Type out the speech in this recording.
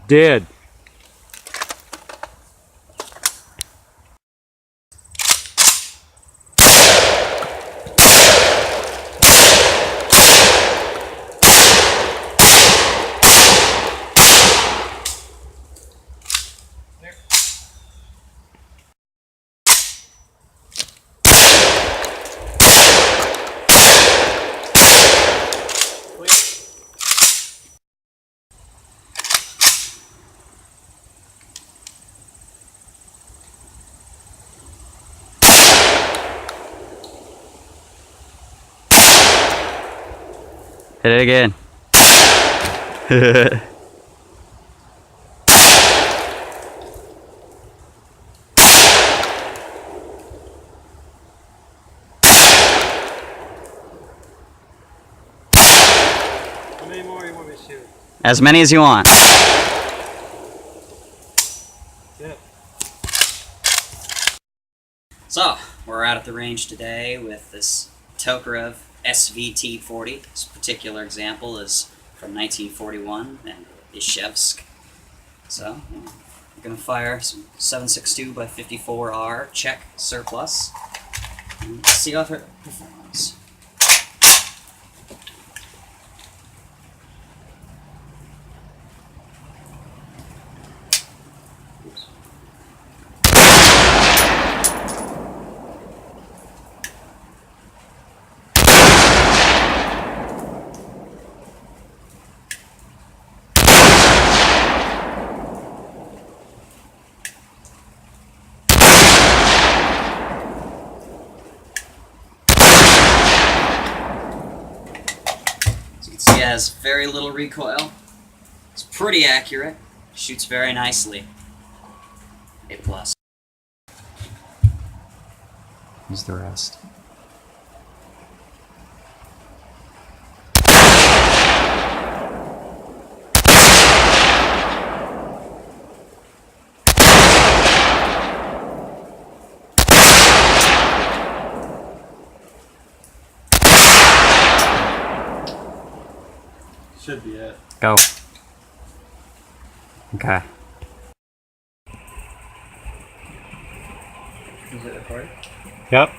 Dead. Hit it again. How many more you want me to shoot? As many as you want. Yeah. So, we're out at the range today with this Tokarev SVT-40. This particular example is from 1941 and Izhmash. So, we're going to fire some 7.62 by 54R Czech surplus and see how it performs. As you can see, it has very little recoil. It's pretty accurate. Shoots very nicely. A+. Here's the rest. Should be it. Go. Okay. Is it recording? Yep.